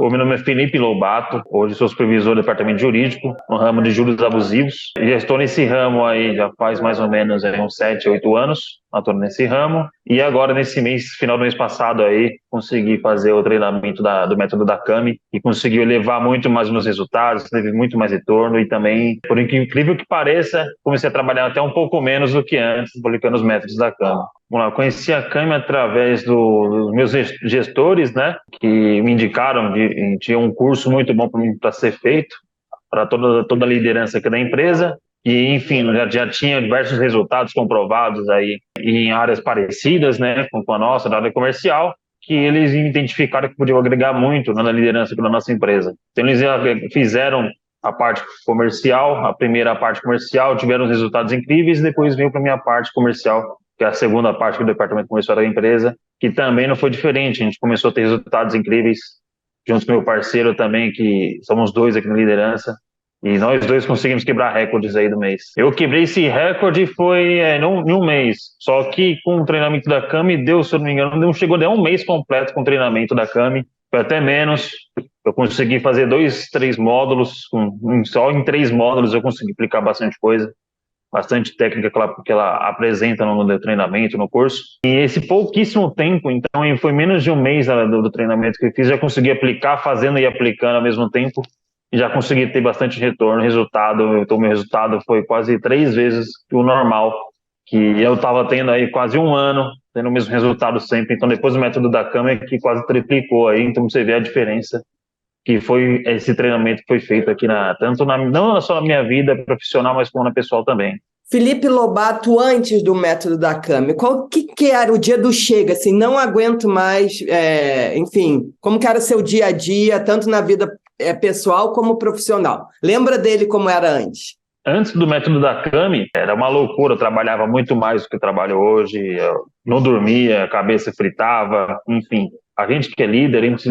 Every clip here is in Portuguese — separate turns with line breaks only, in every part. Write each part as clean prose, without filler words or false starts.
O meu nome é Felipe Lobato, hoje sou supervisor do departamento jurídico, no ramo de juros abusivos. Já estou nesse ramo aí já faz mais ou menos uns 7, 8 anos, atuando nesse ramo. E agora, nesse mês, final do mês passado aí, consegui fazer o treinamento do método da CAMI e consegui elevar muito mais os meus resultados, teve muito mais retorno e também, por incrível que pareça, comecei a trabalhar até um pouco menos do que antes, aplicando os métodos da CAMI. Vamos lá, eu conheci a CAMI através dos meus gestores, né, que me indicaram, tinha um curso muito bom para ser feito, para toda a liderança aqui da empresa, e enfim, já tinha diversos resultados comprovados aí em áreas parecidas, né, com a nossa, da área comercial, que eles identificaram que podiam agregar muito na liderança da nossa empresa. Então eles fizeram a parte comercial, a primeira parte comercial, tiveram resultados incríveis, e depois veio para a minha parte comercial, que é a segunda parte do departamento comercial da empresa, que também não foi diferente. A gente começou a ter resultados incríveis, junto com meu parceiro também, que somos dois aqui na liderança, e nós dois conseguimos quebrar recordes aí do mês. Eu quebrei esse recorde foi em um mês, só que com o treinamento da CAMI deu, se eu não me engano, não chegou nem um mês completo com o treinamento da CAMI, foi até menos. Eu consegui fazer 2, 3 módulos, só em 3 módulos eu consegui aplicar bastante coisa, bastante técnica que ela apresenta no treinamento, no curso. E esse pouquíssimo tempo, então foi menos de um mês do treinamento que eu fiz, já consegui aplicar, fazendo e aplicando ao mesmo tempo, e já consegui ter bastante retorno, então meu resultado foi quase 3 vezes o normal, que eu estava tendo aí quase um ano, tendo o mesmo resultado sempre. Então depois do método da CAMI, que quase triplicou aí, então você vê a diferença que foi esse treinamento que foi feito aqui não só na minha vida profissional, mas como na pessoal também.
Felipe Lobato, antes do método da CAMI, qual que era o dia do chega, assim, não aguento mais, enfim, como que era o seu dia a dia, tanto na vida pessoal como profissional? Lembra dele como era antes?
Antes do método da CAMI, era uma loucura, eu trabalhava muito mais do que eu trabalho hoje, eu não dormia, a cabeça fritava, enfim. A gente que é líder, a gente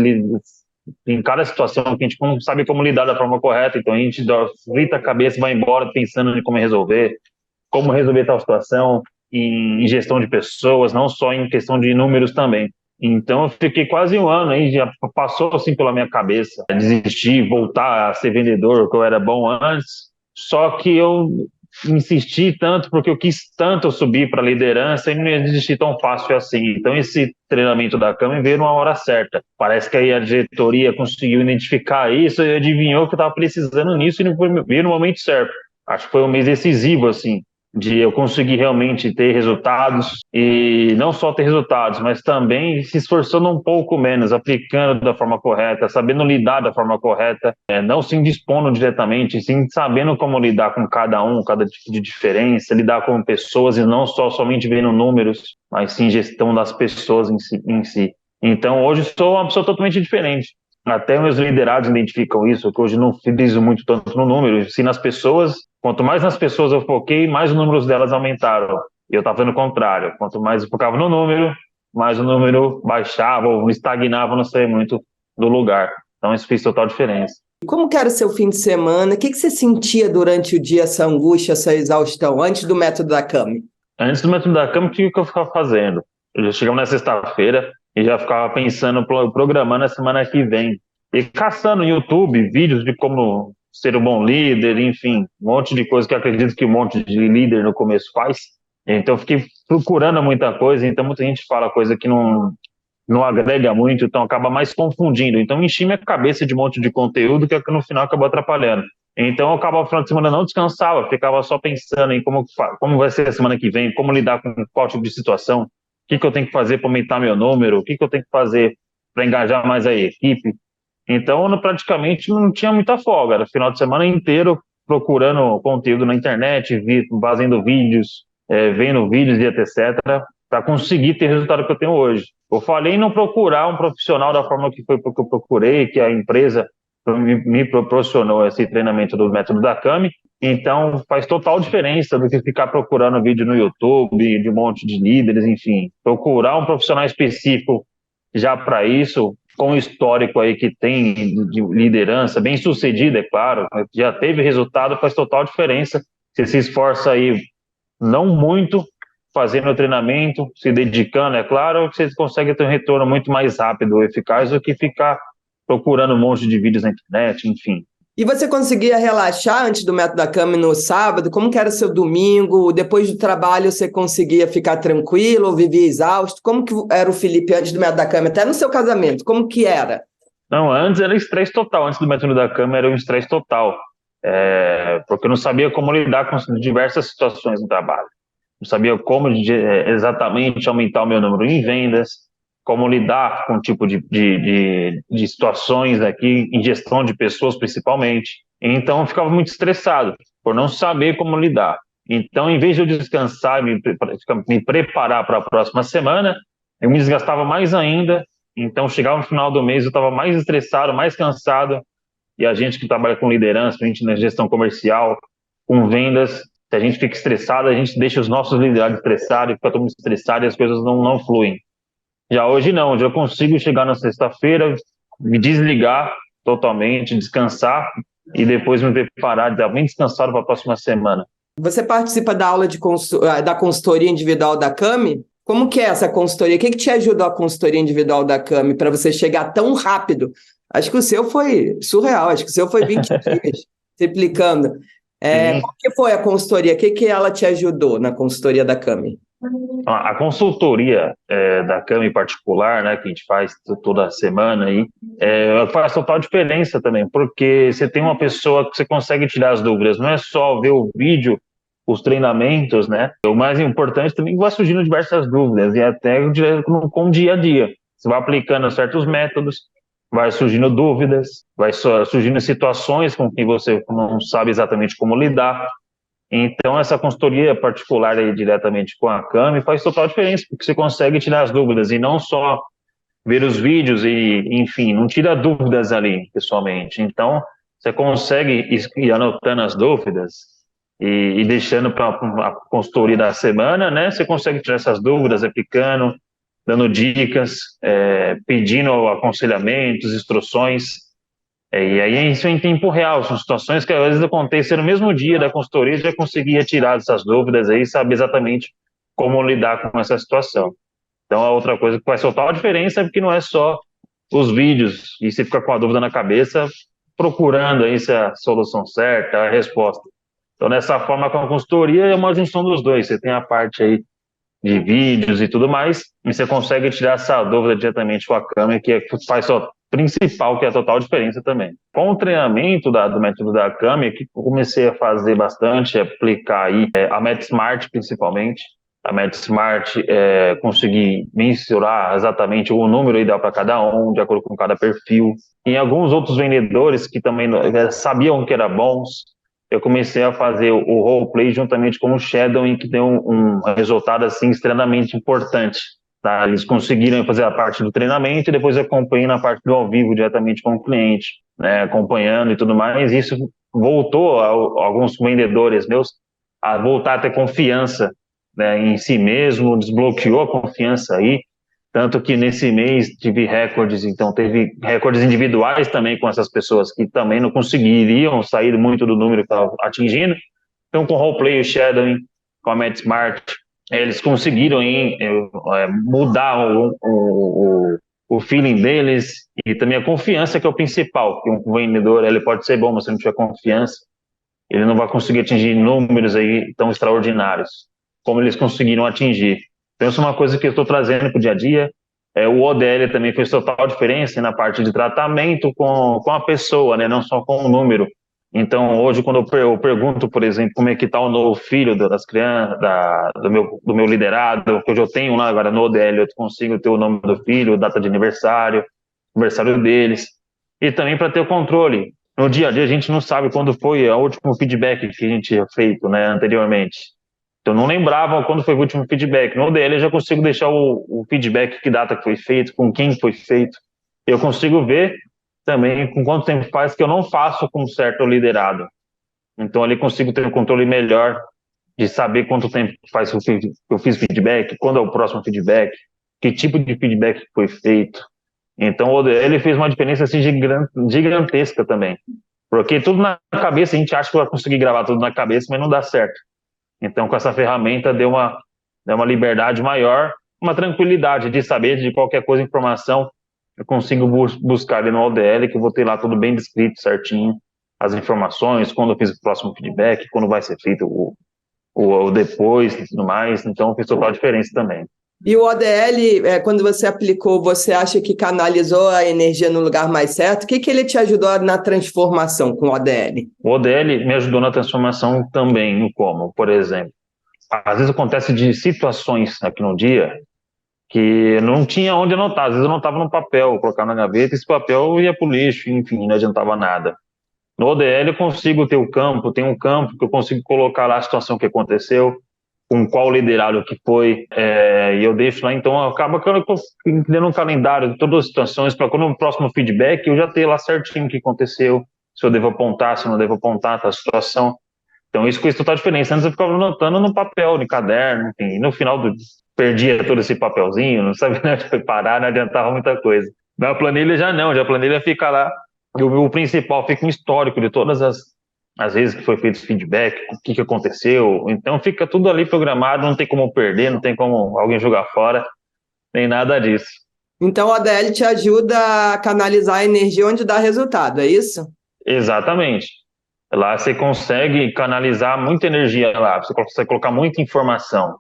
em cada situação que a gente não sabe como lidar da forma correta, então a gente frita a cabeça e vai embora pensando em como resolver tal situação, em gestão de pessoas, não só em questão de números também. Então eu fiquei quase um ano aí, já passou assim pela minha cabeça, desistir, voltar a ser vendedor, que eu era bom antes, só que eu insisti tanto, porque eu quis tanto subir para a liderança e não ia desistir tão fácil assim. Então esse treinamento da CAMI veio numa hora certa. Parece que aí a diretoria conseguiu identificar isso e adivinhou que eu estava precisando nisso e veio no momento certo. Acho que foi um mês decisivo, assim, de eu conseguir realmente ter resultados, e não só ter resultados, mas também se esforçando um pouco menos, aplicando da forma correta, sabendo lidar da forma correta, não se indispondo diretamente, sim sabendo como lidar com cada tipo de diferença, lidar com pessoas e não somente vendo números, mas sim gestão das pessoas em si. Então hoje sou uma pessoa totalmente diferente. Até meus liderados identificam isso, que hoje não friso muito tanto no número, sim nas pessoas. Quanto mais nas pessoas eu foquei, mais os números delas aumentaram. E eu estava fazendo o contrário. Quanto mais eu focava no número, mais o número baixava ou estagnava, não sei muito do lugar. Então isso fez total diferença.
Como que era o seu fim de semana? O que você sentia durante o dia, essa angústia, essa exaustão, antes do método da CAMI?
Antes do método da CAMI, o que eu ficava fazendo? Eu já chegava na sexta-feira e já ficava pensando, programando a semana que vem. E caçando no YouTube vídeos de como ser um bom líder, enfim, um monte de coisa que eu acredito que um monte de líder no começo faz. Então eu fiquei procurando muita coisa, então muita gente fala coisa que não agrega muito, então acaba mais confundindo. Então enchi minha cabeça de um monte de conteúdo que no final acabou atrapalhando. Então eu acabava o final de semana, não descansava, ficava só pensando em como vai ser a semana que vem, como lidar com qual tipo de situação, o que eu tenho que fazer para aumentar meu número, o que eu tenho que fazer para engajar mais a equipe. Então eu praticamente não tinha muita folga, era o final de semana inteiro procurando conteúdo na internet, fazendo vídeos, vendo vídeos e etc., para conseguir ter o resultado que eu tenho hoje. Eu falei em não procurar um profissional da forma que foi porque eu procurei, que a empresa me proporcionou esse treinamento do método da CAMI, então faz total diferença do que ficar procurando vídeo no YouTube, de um monte de líderes, enfim. Procurar um profissional específico já para isso, com o histórico aí que tem de liderança, bem sucedido, é claro, já teve resultado, faz total diferença. Você se esforça aí, não muito, fazendo o treinamento, se dedicando, é claro, que você consegue ter um retorno muito mais rápido, eficaz, do que ficar procurando um monte de vídeos na internet, enfim.
E você conseguia relaxar antes do método da Cami no sábado? Como que era seu domingo? Depois do trabalho você conseguia ficar tranquilo ou vivia exausto? Como que era o Felipe antes do método da Cami? Até no seu casamento, como que era?
Não, antes era estresse total, antes do método da Cami era um estresse total, porque eu não sabia como lidar com diversas situações no trabalho. Não sabia como exatamente aumentar o meu número em vendas, como lidar com o tipo de situações aqui, em gestão de pessoas principalmente. Então eu ficava muito estressado por não saber como lidar. Então, em vez de eu descansar e me preparar para a próxima semana, eu me desgastava mais ainda. Então, chegava no final do mês, eu estava mais estressado, mais cansado. E a gente que trabalha com liderança, a gente na gestão comercial, com vendas, se a gente fica estressado, a gente deixa os nossos liderados estressados, fica todo mundo estressado e as coisas não fluem. Já hoje não, hoje eu consigo chegar na sexta-feira, me desligar totalmente, descansar e depois me preparar, estar bem descansado para a próxima semana.
Você participa da aula da consultoria individual da Cami? Como que é essa consultoria? O que te ajudou a consultoria individual da Cami para você chegar tão rápido? Acho que o seu foi surreal, acho que o seu foi 20 dias, triplicando. Qual que foi a consultoria? O que ela te ajudou na consultoria da Cami?
A consultoria da Cami em particular, né, que a gente faz toda semana aí, faz total diferença também, porque você tem uma pessoa que você consegue tirar as dúvidas, não é só ver o vídeo, os treinamentos, né? O mais importante também é que vai surgindo diversas dúvidas, e até com o dia a dia. Você vai aplicando certos métodos, vai surgindo dúvidas, vai surgindo situações com que você não sabe exatamente como lidar. Então, essa consultoria particular aí, diretamente com a Cami faz total diferença, porque você consegue tirar as dúvidas e não só ver os vídeos e, enfim, não tira dúvidas ali, pessoalmente. Então, você consegue ir anotando as dúvidas e deixando para a consultoria da semana, né? Você consegue tirar essas dúvidas aplicando, dando dicas, pedindo aconselhamentos, instruções. E aí isso é em tempo real, são situações que às vezes acontecem no mesmo dia da consultoria, já conseguia tirar essas dúvidas aí e saber exatamente como lidar com essa situação. Então, a outra coisa que faz total diferença é porque não é só os vídeos, e você fica com a dúvida na cabeça, procurando aí se é a solução certa, a resposta. Então, dessa forma, com a consultoria é uma junção dos dois. Você tem a parte aí de vídeos e tudo mais, e você consegue tirar essa dúvida diretamente com a câmera, que faz só principal, que é a total diferença também. Com o treinamento do método da Cami, que eu comecei a fazer bastante, aplicar aí a Meta Smart principalmente. A Meta Smart conseguir mensurar exatamente o número ideal para cada um, de acordo com cada perfil. E alguns outros vendedores que também sabiam que eram bons, eu comecei a fazer o roleplay juntamente com o shadowing, que deu um resultado assim extremamente importante. Tá? Eles conseguiram fazer a parte do treinamento e depois acompanhei na parte do ao vivo diretamente com o cliente, né, acompanhando e tudo mais. Isso voltou alguns vendedores meus a voltar a ter confiança, né, em si mesmo, desbloqueou a confiança aí. Tanto que nesse mês tive recordes, então teve recordes individuais também com essas pessoas que também não conseguiriam sair muito do número que estavam atingindo. Então, com o roleplay, o shadowing, com a MedSmart, eles conseguiram mudar o feeling deles e também a confiança, que é o principal. Que um vendedor ele pode ser bom, mas se não tiver confiança, ele não vai conseguir atingir números aí tão extraordinários como eles conseguiram atingir. Então, isso é uma coisa que eu estou trazendo para o dia a dia. O ODL também fez total diferença na parte de tratamento com a pessoa, né? Não só com o número. Então, hoje, quando eu pergunto, por exemplo, como é que está o novo filho das crianças, do meu liderado, que hoje eu tenho lá agora no ODL, eu consigo ter o nome do filho, data de aniversário deles, e também para ter o controle. No dia a dia, a gente não sabe quando foi o último feedback que a gente tinha feito, né, anteriormente. Então, não lembrava quando foi o último feedback. No ODL, eu já consigo deixar o feedback, que data que foi feito, com quem foi feito. Eu consigo ver também com quanto tempo faz que eu não faço com um certo liderado. Então, ali consigo ter um controle melhor de saber quanto tempo faz que eu fiz feedback, quando é o próximo feedback, que tipo de feedback foi feito. Então, o ODL fez uma diferença assim, gigantesca também. Porque tudo na cabeça, a gente acha que vai conseguir gravar tudo na cabeça, mas não dá certo. Então, com essa ferramenta, deu uma liberdade maior, uma tranquilidade de saber de qualquer coisa, informação, eu consigo buscar ali no ODL, que eu vou ter lá tudo bem descrito, certinho, as informações, quando eu fiz o próximo feedback, quando vai ser feito o depois e tudo mais. Então fez total diferença também.
E o ODL, quando você aplicou, você acha que canalizou a energia no lugar mais certo? O que que ele te ajudou na transformação com o ODL?
O ODL me ajudou na transformação também, no como, por exemplo, às vezes acontece de situações aqui no dia que não tinha onde anotar, às vezes eu anotava no papel, colocava na gaveta, esse papel ia para o lixo, enfim, não adiantava nada. No ODL eu consigo ter o campo, tem um campo que eu consigo colocar lá a situação que aconteceu, com qual liderado que foi, e eu deixo lá, então acaba que eu tendo um calendário de todas as situações, para quando o próximo feedback eu já ter lá certinho o que aconteceu, se eu devo apontar, se eu não devo apontar, tá, a situação. Então isso fez total diferença. Antes eu ficava anotando no papel, no caderno, enfim, e no final perdia todo esse papelzinho, não sabia onde foi parar, não adiantava muita coisa. Na planilha já não, já a planilha fica lá, e o principal fica um histórico de todas as vezes que foi feito esse feedback, o que aconteceu, então fica tudo ali programado, não tem como perder, não tem como alguém jogar fora, nem nada disso.
Então, o ODL te ajuda a canalizar a energia onde dá resultado, é isso?
Exatamente. Lá você consegue canalizar muita energia lá, você consegue colocar muita informação.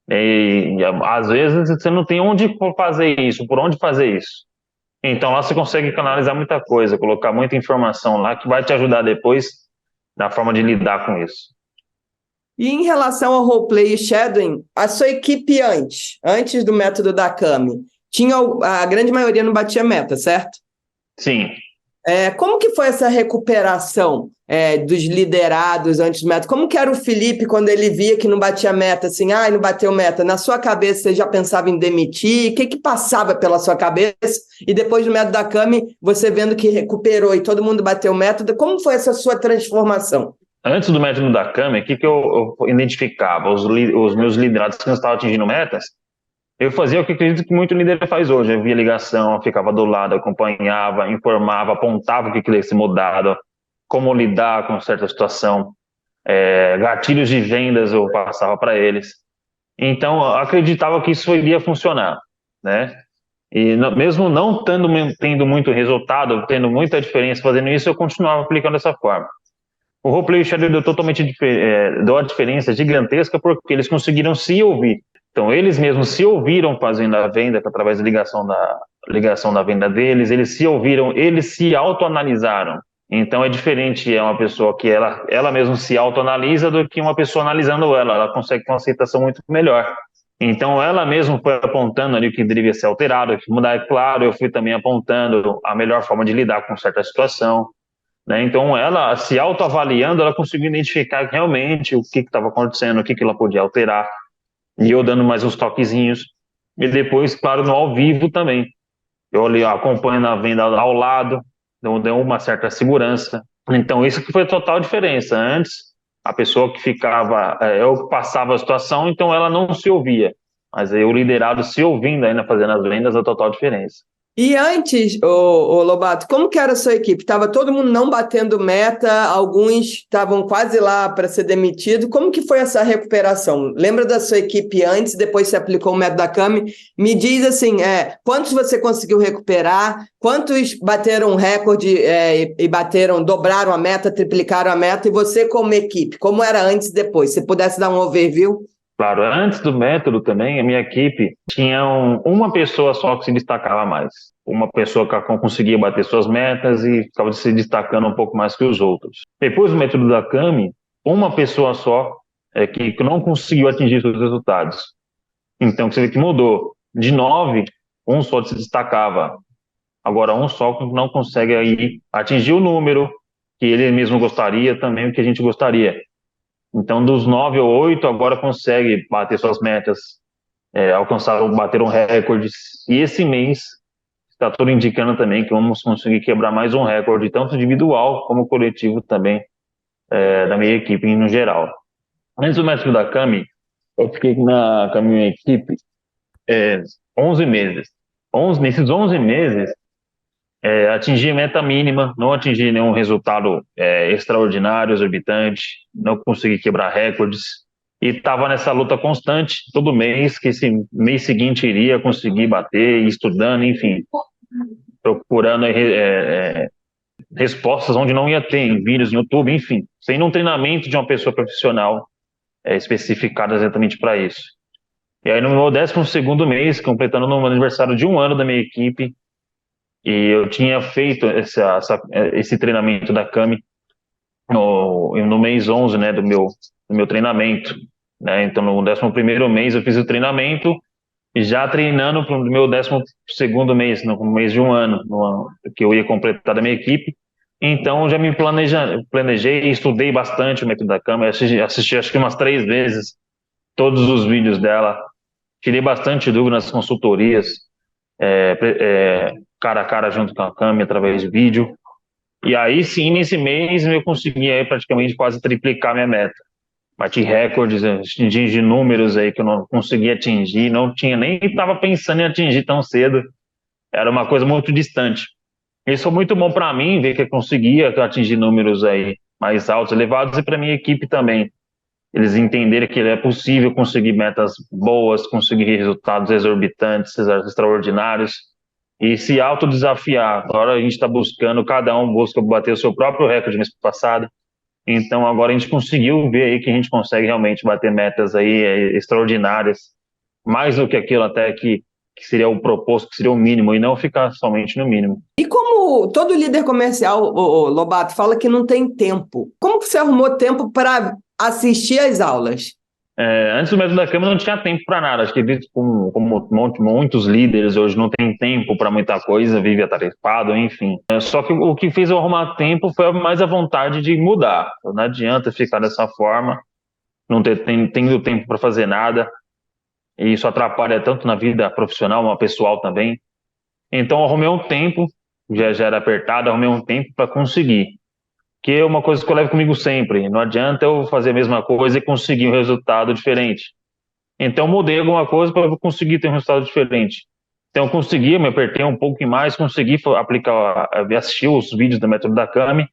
E às vezes você não tem onde fazer isso, por onde fazer isso. Então lá você consegue canalizar muita coisa, colocar muita informação lá que vai te ajudar depois na forma de lidar com isso.
E em relação ao roleplay e shadowing, a sua equipe antes do método da Kami, a grande maioria não batia meta, certo?
Sim.
Como que foi essa recuperação dos liderados antes do método? Como que era o Felipe quando ele via que não batia meta, assim, não bateu meta? Na sua cabeça você já pensava em demitir? O que que passava pela sua cabeça? E depois do método da Kami, você vendo que recuperou e todo mundo bateu método, como foi essa sua transformação?
Antes do método da Kami, o que eu identificava? Os meus liderados que não estavam atingindo metas, eu fazia o que acredito que muito líder faz hoje. Eu via ligação, eu ficava do lado, acompanhava, informava, apontava o que queria ser mudado, como lidar com certa situação, gatilhos de vendas eu passava para eles. Então, eu acreditava que isso iria funcionar, né? E mesmo não tendo muito resultado, tendo muita diferença fazendo isso, eu continuava aplicando dessa forma. O roleplay Shadow deu totalmente deu uma diferença gigantesca porque eles conseguiram se ouvir. Então, eles mesmos se ouviram fazendo a venda através da ligação da venda deles, eles se ouviram, eles se autoanalisaram. Então, é diferente uma pessoa que ela mesma se autoanalisa do que uma pessoa analisando ela consegue ter uma aceitação muito melhor. Então, ela mesma foi apontando ali o que deveria ser alterado, o que mudar, é claro, eu fui também apontando a melhor forma de lidar com certa situação. Né? Então, ela se autoavaliando, ela conseguiu identificar realmente o que estava acontecendo, o que ela podia alterar, e eu dando mais uns toquezinhos. E depois, claro, no ao vivo também. Eu ali acompanhando a venda ao lado, então deu uma certa segurança. Então, isso que foi a total diferença. Antes, a pessoa que ficava, eu que passava a situação, então ela não se ouvia. Mas aí o liderado se ouvindo ainda fazendo as vendas, é a total diferença.
E antes, ô Lobato, como que era a sua equipe? Estava todo mundo não batendo meta, alguns estavam quase lá para ser demitido. Como que foi essa recuperação? Lembra da sua equipe antes, depois você aplicou o método da Kami? Me diz assim, quantos você conseguiu recuperar? Quantos bateram recorde e dobraram a meta, triplicaram a meta? E você como equipe, como era antes e depois? Se pudesse dar um overview?
Claro, antes do método também, a minha equipe tinha uma pessoa só que se destacava mais. Uma pessoa que conseguia bater suas metas e ficava se destacando um pouco mais que os outros. Depois do método da Kami, uma pessoa só que não conseguiu atingir seus resultados. Então, você vê que mudou. De 9, um só se destacava. Agora, um só não consegue aí atingir o número que ele mesmo gostaria, também o que a gente gostaria. Então, dos 9 ou 8, agora consegue bater suas metas, bateram recordes. E esse mês está tudo indicando também que vamos conseguir quebrar mais um recorde, tanto individual como coletivo também, da minha equipe no geral. Antes do método da Kami, eu fiquei com a minha equipe 11 meses. Nesses 11 meses, atingi a meta mínima, não atingi nenhum resultado extraordinário, exorbitante, não consegui quebrar recordes e estava nessa luta constante todo mês, que esse mês seguinte iria conseguir bater, estudando, enfim. procurando respostas onde não ia ter, em vídeos no YouTube, enfim, sem um treinamento de uma pessoa profissional especificada exatamente para isso. E aí no meu 12º mês, completando no aniversário de 1 ano da minha equipe, e eu tinha feito esse treinamento da Kami no mês 11, né, do meu treinamento, né? Então no 11º mês eu fiz o treinamento, e já treinando para o meu 12º mês, no mês de 1 ano, que eu ia completar da minha equipe. Então já me planejei, estudei bastante o método da Kami, assisti acho que umas 3 vezes todos os vídeos dela, tirei bastante dúvida nas consultorias, cara a cara junto com a Kami através de vídeo. E aí sim, nesse mês eu consegui aí praticamente quase triplicar minha meta. Bati recordes, atingi números aí que eu não conseguia atingir, nem estava pensando em atingir tão cedo. Era uma coisa muito distante. Isso foi muito bom para mim, ver que eu conseguia atingir números aí mais altos, elevados, e para minha equipe também. Eles entenderem que é possível conseguir metas boas, conseguir resultados exorbitantes, extraordinários, e se autodesafiar. Agora a gente está buscando, cada um busca bater o seu próprio recorde mês passado. Então agora a gente conseguiu ver aí que a gente consegue realmente bater metas aí extraordinárias, mais do que aquilo até que seria o proposto, que seria o mínimo, e não ficar somente no mínimo.
E como todo líder comercial, Lobato, fala que não tem tempo, como que você arrumou tempo para assistir às aulas?
Antes do método da Kami não tinha tempo para nada. Acho que como muitos líderes hoje não tem tempo para muita coisa, vive atarefado, enfim. Só que o que fez eu arrumar tempo foi mais a vontade de mudar. Não adianta ficar dessa forma, não tendo tempo para fazer nada. E isso atrapalha tanto na vida profissional, como pessoal também. Então eu arrumei um tempo, já era apertado, arrumei um tempo para conseguir. Que é uma coisa que eu levo comigo sempre. Não adianta eu fazer a mesma coisa e conseguir um resultado diferente. Então, eu mudei alguma coisa para eu conseguir ter um resultado diferente. Então, eu consegui, me apertei um pouco mais, consegui aplicar, assistir os vídeos do método da Kami,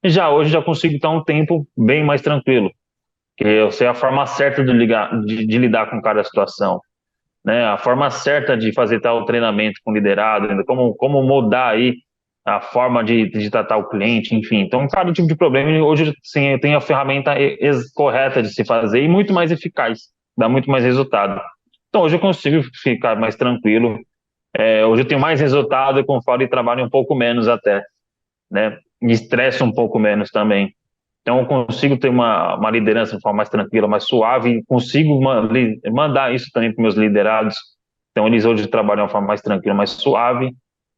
e hoje já consigo estar um tempo bem mais tranquilo, que eu sei a forma certa de lidar com cada situação, né? A forma certa de fazer tal treinamento com liderado, como mudar aí a forma de tratar o cliente, enfim. Então, cada tipo de problema, hoje sim, eu tenho a ferramenta correta de se fazer e muito mais eficaz, dá muito mais resultado. Então, hoje eu consigo ficar mais tranquilo. Hoje eu tenho mais resultado conforme trabalho um pouco menos até, né? Me estresso um pouco menos também. Então, eu consigo ter uma liderança de forma mais tranquila, mais suave, e consigo mandar isso também para meus liderados. Então, eles hoje trabalham de uma forma mais tranquila, mais suave,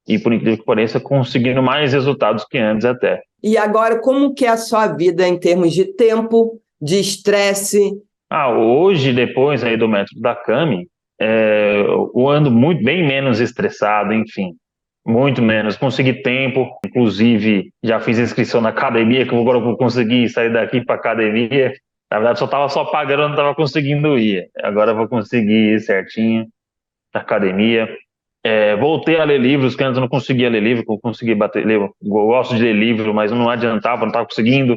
e por incrível que pareça, conseguindo mais resultados que antes até.
E agora, como que é a sua vida em termos de tempo, de estresse?
Hoje, depois aí do método da Kami, eu ando bem menos estressado, enfim, muito menos. Consegui tempo, inclusive já fiz inscrição na academia, que agora eu vou conseguir sair daqui para academia. Na verdade, só estava pagando, não estava conseguindo ir. Agora eu vou conseguir ir certinho na academia. Voltei a ler livros, que antes eu não conseguia ler livro, eu consegui eu gosto de ler livro, mas não adiantava, não estava conseguindo.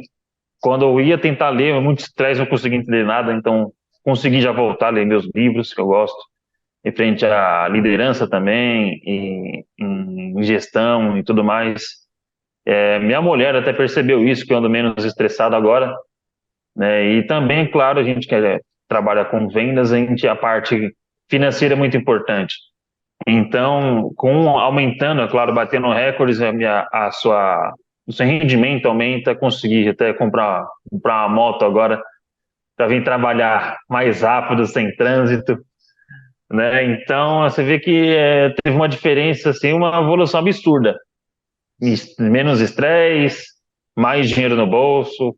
Quando eu ia tentar ler, muito estresse, não conseguia entender nada, então consegui já voltar a ler meus livros, que eu gosto, em frente à liderança também, e em gestão e tudo mais. Minha mulher até percebeu isso, que eu ando menos estressado agora, né? E também, claro, a gente que trabalha com vendas, a parte financeira é muito importante. Então, aumentando, é claro, batendo recordes, o seu rendimento aumenta, consegui até comprar uma moto agora para vir trabalhar mais rápido, sem trânsito, né? Então, você vê que teve uma diferença, assim, uma evolução absurda. Menos estresse, mais dinheiro no bolso,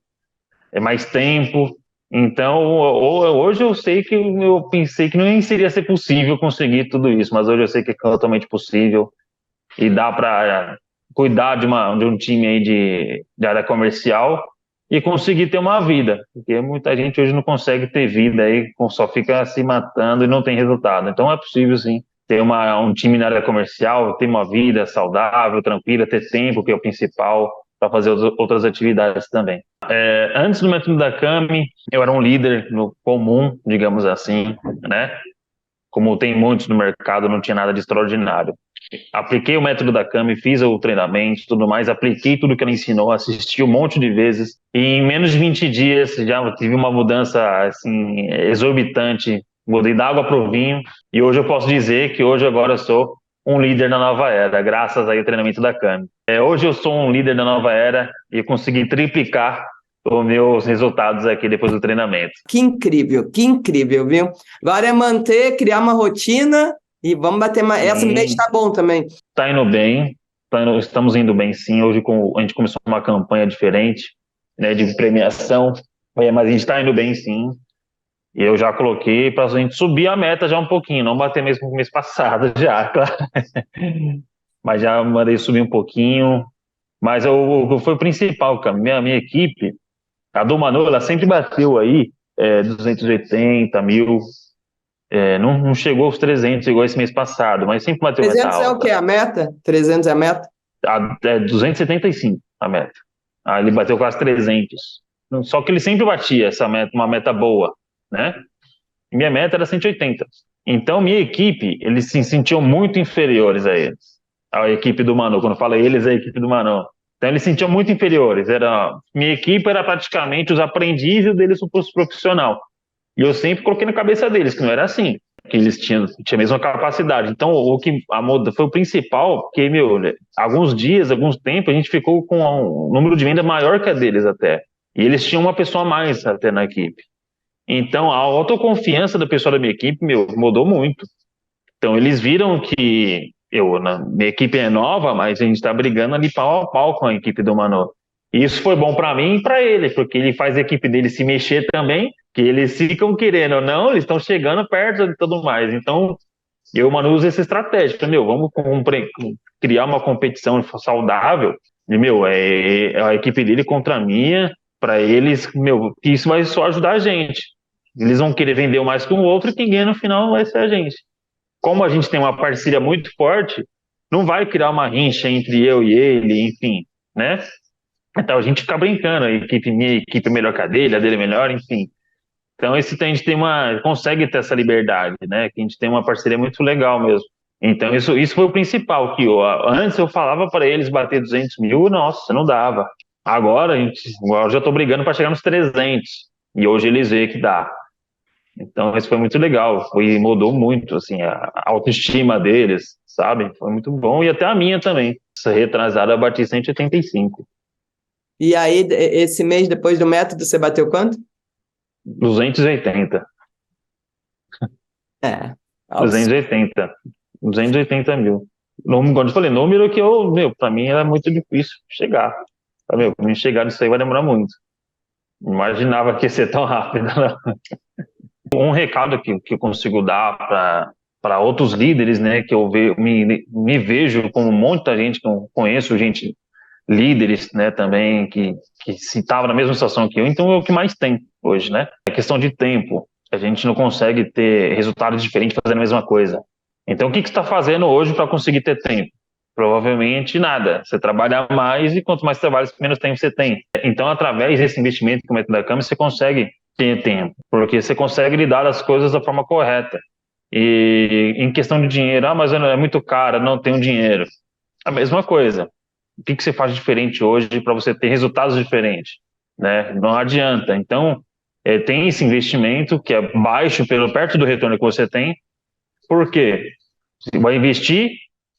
mais tempo. Então, hoje eu sei que eu pensei que nem seria ser possível conseguir tudo isso, mas hoje eu sei que é totalmente possível e dá para cuidar de um time aí de área comercial e conseguir ter uma vida, porque muita gente hoje não consegue ter vida aí, só fica se matando e não tem resultado. Então é possível sim ter um time na área comercial, ter uma vida saudável, tranquila, ter tempo, que é o principal, para fazer outras atividades também. Antes do método da Kami, eu era um líder comum, digamos assim, né? Como tem muitos no mercado, não tinha nada de extraordinário. apliquei o método da Cami, fiz o treinamento, tudo mais, apliquei tudo que ela ensinou, assisti um monte de vezes, e em menos de 20 dias já tive uma mudança assim exorbitante, mudei da água para o vinho, e hoje eu posso dizer que hoje agora eu sou um líder na nova era, graças aí ao treinamento da Cami. Hoje eu sou um líder da nova era e consegui triplicar os meus resultados aqui depois do treinamento.
Que incrível, viu? Agora é manter, criar uma rotina e vamos bater mais. Essa mês tá bom também.
Tá indo bem, estamos indo bem sim. Hoje a gente começou uma campanha diferente, né, de premiação, mas a gente tá indo bem sim. E eu já coloquei para a gente subir a meta já um pouquinho, não bater mesmo no mês passado já, claro. Mas já mandei subir um pouquinho. Mas foi o principal, cara. Minha equipe, a do Manu, ela sempre bateu aí 280 mil, não chegou aos 300 igual esse mês passado, mas sempre bateu
300
meta alta.
é o quê? A meta? 300 é a meta?
275 a meta. Aí ele bateu quase 300. Só que ele sempre batia essa meta, uma meta boa, né? E minha meta era 180. Então minha equipe, eles se sentiam muito inferiores a eles. A equipe do Manu, quando eu falo eles, é a equipe do Manu. Então eles se sentiam muito inferiores. Minha equipe era praticamente os aprendizes deles para os profissional. E eu sempre coloquei na cabeça deles que não era assim, que eles tinham a mesma capacidade. Então foi o principal, porque, alguns dias, alguns tempos, a gente ficou com um número de venda maior que a deles até. E eles tinham uma pessoa a mais até na equipe. Então a autoconfiança da pessoa da minha equipe, mudou muito. Então eles viram que minha equipe é nova, mas a gente está brigando ali pau a pau com a equipe do Manu. E isso foi bom para mim e para ele, porque ele faz a equipe dele se mexer também, que eles ficam querendo ou não, eles estão chegando perto e tudo mais. Então, Manu, usa essa estratégia. Vamos criar uma competição saudável, e, a equipe dele contra a minha, para eles, que isso vai só ajudar a gente. Eles vão querer vender mais que o outro e quem ganha no final vai ser a gente. Como a gente tem uma parceria muito forte, não vai criar uma rincha entre eu e ele, enfim, né? Então a gente fica brincando, minha equipe é melhor que a dele é melhor, enfim. Então a gente consegue ter essa liberdade, né? Que a gente tem uma parceria muito legal mesmo. Então isso foi o principal, que antes eu falava para eles bater 200 mil, nossa, não dava. Agora eu já estou brigando para chegar nos 300, e hoje eles veem que dá. Então, isso foi muito legal, mudou muito, assim, a autoestima deles, sabe? Foi muito bom, e até a minha também. Essa retrasada eu bati 185.
E aí, esse mês, depois do método, você bateu quanto?
280. 280 mil. Quando eu falei número que pra mim era muito difícil chegar. Pra mim chegar nisso aí vai demorar muito. Não imaginava que ia ser tão rápido, não. Um recado que eu consigo dar para outros líderes, né, que eu me vejo como muita gente que eu conheço, líderes, né, também que se estavam na mesma situação que eu, então é o que mais tem hoje, né? É questão de tempo. A gente não consegue ter resultados diferentes fazendo a mesma coisa. Então, o que você está fazendo hoje para conseguir ter tempo? Provavelmente nada. Você trabalha mais e quanto mais trabalha, menos tempo você tem. Então, através desse investimento que o método da Cami, você consegue ter tempo, porque você consegue lidar as coisas da forma correta. E em questão de dinheiro, mas é muito caro, não tenho dinheiro. A mesma coisa. O que você faz diferente hoje para você ter resultados diferentes? Né? Não adianta. Então, tem esse investimento que é baixo perto do retorno que você tem. Por quê? Você vai investir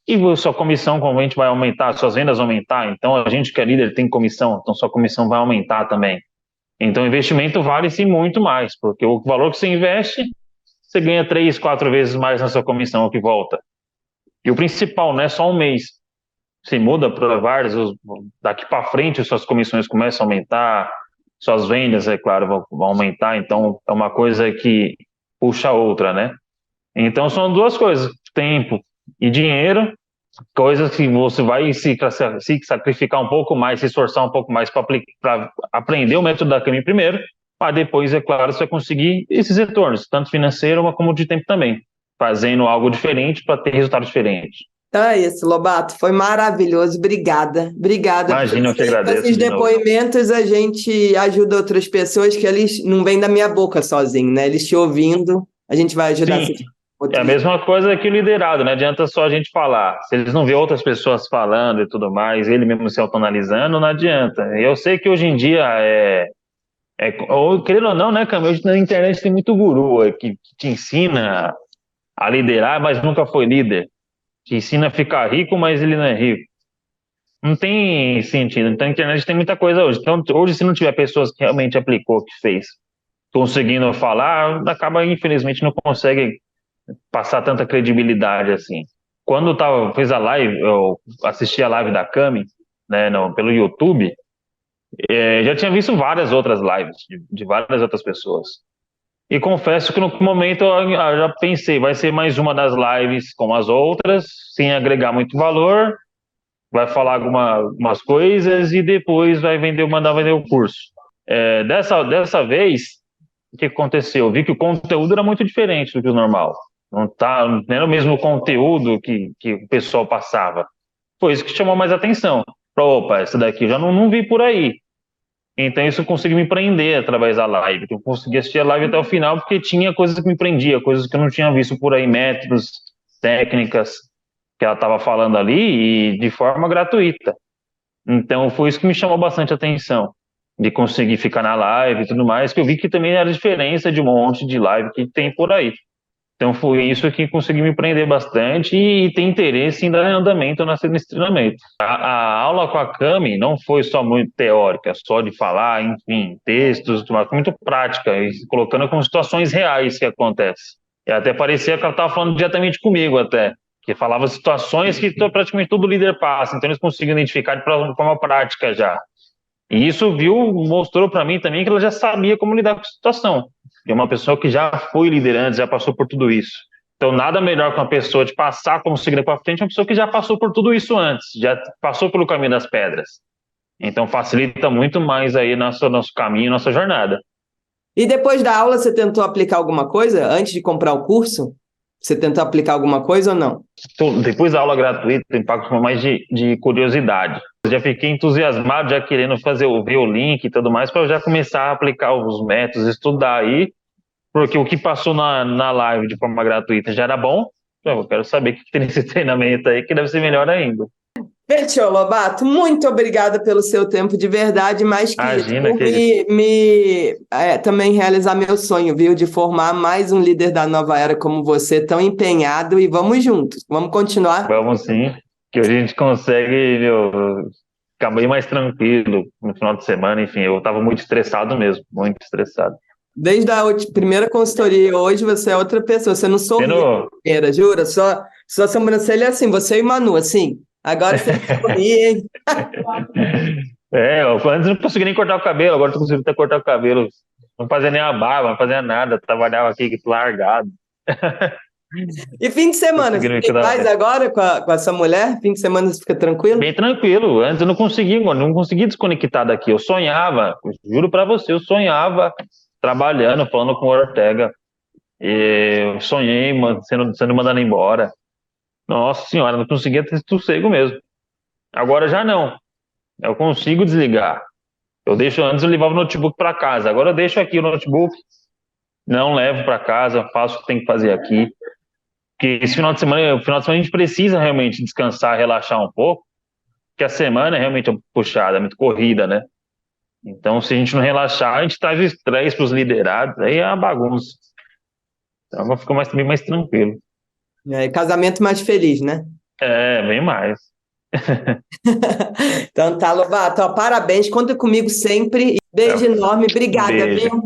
e sua comissão, provavelmente, vai aumentar, suas vendas vão aumentar. Então, a gente que é líder tem comissão, então sua comissão vai aumentar também. Então, o investimento vale-se muito mais, porque o valor que você investe, você ganha 3, 4 vezes mais na sua comissão, o que volta. E o principal, não é só um mês. Você muda para vários, daqui para frente, suas comissões começam a aumentar, suas vendas, é claro, vão aumentar, então é uma coisa que puxa a outra, né? Então, são duas coisas, tempo e dinheiro, coisas que você vai se sacrificar um pouco mais, se esforçar um pouco mais para aprender o método da Cami primeiro, para depois, é claro, você vai conseguir esses retornos, tanto financeiro como de tempo também, fazendo algo diferente para ter resultados diferentes.
Então é isso, Lobato, foi maravilhoso, obrigada.
Imagina, eu que agradeço.
Esses depoimentos a gente ajuda outras pessoas que eles não vêm da minha boca sozinho, né? Eles te ouvindo, a gente vai ajudar.
Sim. É a mesma coisa que o liderado, não adianta só a gente falar. Se eles não vê outras pessoas falando e tudo mais, ele mesmo se autoanalisando, não adianta. Eu sei que hoje em dia ou, querendo ou não, né, Cam? Hoje na internet tem muito guru que te ensina a liderar, mas nunca foi líder. Te ensina a ficar rico, mas ele não é rico. Não tem sentido. Então, a internet tem muita coisa hoje. Então, hoje, se não tiver pessoas que realmente aplicou, que fez, conseguindo falar, acaba, infelizmente, não consegue passar tanta credibilidade assim. Quando fez a live, eu assisti a live da Cami, né, pelo YouTube, já tinha visto várias outras lives de várias outras pessoas. E confesso que no momento eu já pensei, vai ser mais uma das lives como as outras, sem agregar muito valor, vai falar algumas coisas e depois vai mandar vender o curso. Dessa vez, o que aconteceu? Eu vi que o conteúdo era muito diferente do que o normal. Não era o mesmo conteúdo que o pessoal passava. Foi isso que chamou mais atenção. Opa, essa daqui eu já não vi por aí. Então isso conseguiu me prender através da live. Eu consegui assistir a live até o final porque tinha coisas que me prendia, coisas que eu não tinha visto por aí, métodos, técnicas que ela estava falando ali e de forma gratuita. Então foi isso que me chamou bastante atenção, de conseguir ficar na live e tudo mais, que eu vi que também era a diferença de um monte de live que tem por aí. Então foi isso que conseguiu me prender bastante e ter interesse em dar andamento nesse treinamento. A aula com a Cami não foi só muito teórica, só de falar, enfim, textos, mas foi muito prática, e colocando com situações reais que acontecem. E até parecia que ela estava falando diretamente comigo até, que falava situações que praticamente todo líder passa, então eles conseguiam identificar de forma prática já. E isso mostrou para mim também que ela já sabia como lidar com a situação. É uma pessoa que já foi liderante, já passou por tudo isso. Então, nada melhor que uma pessoa de passar como seguir para frente, uma pessoa que já passou por tudo isso antes, já passou pelo caminho das pedras. Então, facilita muito mais aí nosso caminho, nossa jornada.
E depois da aula, você tentou aplicar alguma coisa? Antes de comprar o curso? Você tentou aplicar alguma coisa ou não?
Depois da aula gratuita, o impacto foi mais de curiosidade. Eu já fiquei entusiasmado, já querendo ver o link e tudo mais, para eu já começar a aplicar os métodos, estudar aí, porque o que passou na live de forma gratuita já era bom. Eu quero saber o que tem nesse treinamento aí, que deve ser melhor ainda.
Fechou, Lobato. Muito obrigada pelo seu tempo de verdade, mas que
Imagina,
também realizar meu sonho, viu? De formar mais um líder da nova era como você, tão empenhado, e vamos juntos. Vamos continuar?
Vamos sim, que hoje a gente consegue, ficar bem mais tranquilo no final de semana. Enfim, eu estava muito estressado mesmo, muito estressado.
Desde a primeira consultoria, hoje você é outra pessoa, você não sorri, jura? Sua sobrancelha é assim, você e Manu, assim. Agora você sorri, hein?
Antes eu não conseguia nem cortar o cabelo, agora estou conseguindo até cortar o cabelo. Não fazia nem a barba, não fazia nada, trabalhava aqui largado.
E fim de semana, você tem paz agora com essa mulher? Fim de semana você fica tranquilo?
Bem tranquilo, antes eu não conseguia desconectar daqui, eu sonhava, juro pra você, eu sonhava trabalhando, falando com o Ortega, eu sonhei sendo mandado embora. Nossa senhora, não conseguia ter sossego mesmo. Agora já não, eu consigo desligar. Antes eu levava o notebook para casa, agora eu deixo aqui o notebook, não levo para casa, faço o que tem que fazer aqui. Porque esse final de semana a gente precisa realmente descansar, relaxar um pouco, porque a semana é realmente puxada, é muito corrida, né? Então, se a gente não relaxar, a gente traz o estresse para os liderados, aí é uma bagunça. Então, fica bem mais tranquilo.
Casamento mais feliz, né?
Bem mais.
Então tá, Lobato, parabéns, conta comigo sempre. Beijo enorme, obrigada, viu?